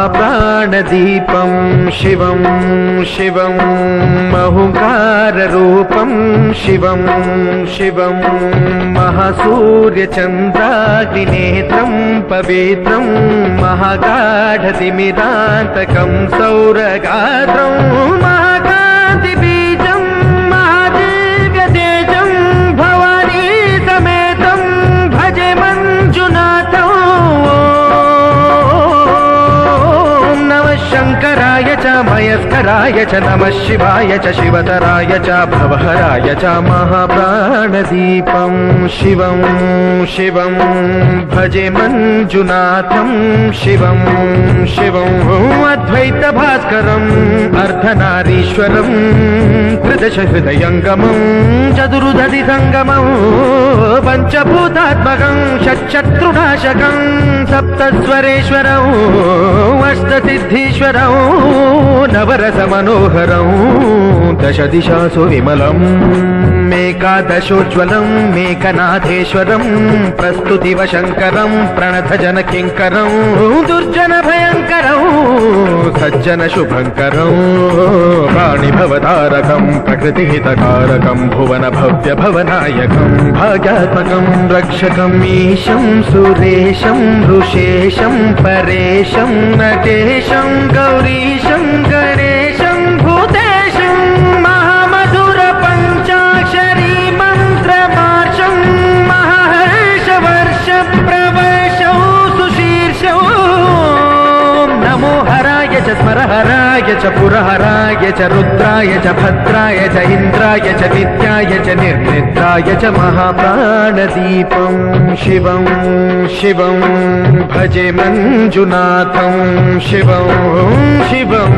महाप्राणदीपं शिवं शिवं महुकाररूपं शिवं शिवं महासूर्यचन्द्राग्निनेत्रं पवित्रं महागाढतिमिरान्तकं सौरगात्रं महाकान्तिबीजं महादिव्यतेजं भवानी समेतं भजे मञ्जुनाथं। शङ्कराय च मयस्कराय च नमः शिवाय च शिवतराय च भवहराय च महाप्राणदीपं शिवं शिवं भजे मञ्जुनाथं शिवं शिवं अद्वैतभास्करम् अर्धनारीश्वरं त्रिदशहृदयङ्गमं चतुर्दधिसङ्गमं पञ्चभूतात्मकं षट्शत्रुनाशकं सप्तस्वरेश्वरं अष्टसिद्धीश्वरं नवरसमनोहरं दशदिशासु विमलम् मेकादशोज्ज्वलं मेकनाथेश्वरं प्रस्तुतिव शङ्करं प्रणतजनकिङ्करं दुर्जनभयङ्करं सज्जनशुभङ्करं प्राणिभवतारकं प्रकृतिहितकारकं भुवनभव्यभवनायकं भाग्यात्मकं रक्षकम् ईशं सुरेशं ऋषेशं परेशं नटेशं गौरीशं गणेशं भूतेशं महामधुर पञ्चाक्षरी मन्त्रमार्षं महर्षवर्ष प्रवर्षौ सुशीर्षौ नमो हराय च स्मरहराय च पुरहराय च रुद्राय च भद्राय च इन्द्राय च नित्याय च निर्निद्राय च महाप्राणदीपं शिवं शिवं भजे मञ्जुनाथं शिवं शिवं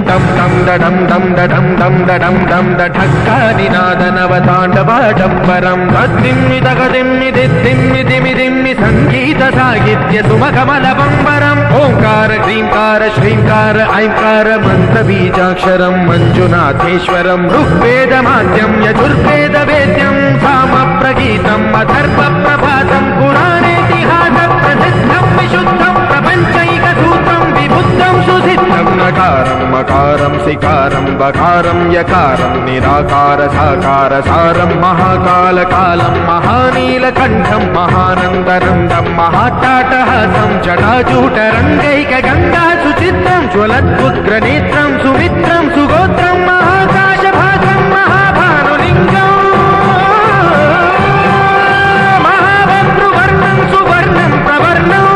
दं दं दडं दं दडं दं दडं दं दढक्कानिनादनवताण्डवाडम्बरं तद्दिम्मि तगदिम्मि दिद्दिम्मि दिमि दिम्मि सङ्गीतसाहित्य सुमकमलबम्बरम् ओङ्कार ह्रीङ्कार श्रीङ्कार ऐङ्कार मन्त्रबीजाक्षरं मञ्जुनाथेश्वरं ऋग्वेदमाद्यं यजुर्वेदवेद्यं सामप्रगीतम् अथर्वप्रभातं पुराणेतिहासप्रसिद्धं विशुद्धं प्रपञ्चैकसूत्रं विबुद्धं सुसिद्धं नकारं मकारं सिकारं बकारं यकारं निराकार साकार सारं महाकालकालं महानीलकण्ठं महानन्दनन्दं महाट्टाटहासं जटाजूटरङ्गैकगङ्गा सुचित्रं ज्वलद्उग्रनेत्रं सुमित्रं सुगोत्रं महाकाशभासं महाभानुलिङ्गम् महाभद्रुवर्णं सुवर्णं प्रवर्णम्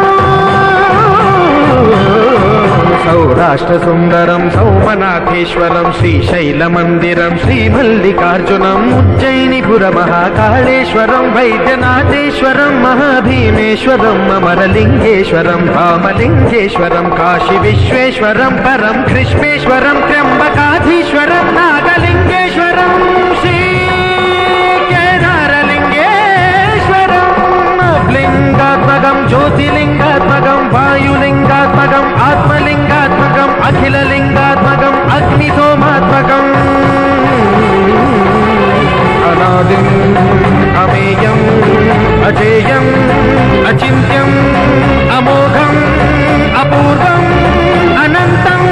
सौराष्ट्रसुन्दरं सौमनाथेश्वरं श्रीशैलमन्दिरं श्रीमल्लिकार्जुनम् उज्जयिनीपुरमहाकाळेश्वरं वैद्यनाथेश्वरं महाभीमेश्वरं अमरलिङ्गेश्वरं रामलिङ्गेश्वरं काशीविश्वेश्वरं परं कृष्णेश्वरं त्र्यम्बकाधीश्वरं नागलिङ्गेश्वरं श्रीकेदारलिङ्गेश्वरं लिङ्गात्मकं ज्योतिलिङ्गात्मकं वायुलिङ्गात्मकम् आत्मलिङ्गात्मकम् अखिललिङ्गात्मकम् अग्निसोमात्मकम् अनादिम् अमेयम् अजेयम् अचिन्त्यम् अमोघम् अपूर्वम् अनन्तम्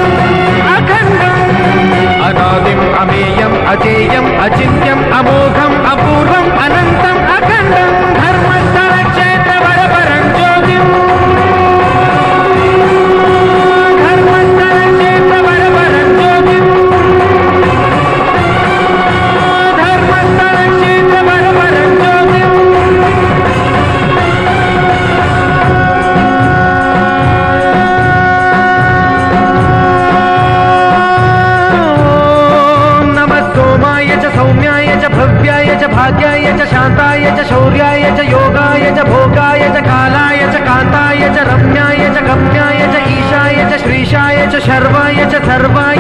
अखण्डम् अनादिम् अमेयम् अजेयम् अचिन्त्यम् अमोघम् अपूर्वम् अनन्तम् अखण्डम् धर्मस्थलक्षेत्रवरपरं ज्योतिम् भाग्याय च शान्ताय च शौर्याय च योगाय च भोगाय च कालाय च कान्ताय च रम्याय च गम्याय च ईशाय च श्रीशाय च शर्वाय च सर्वाय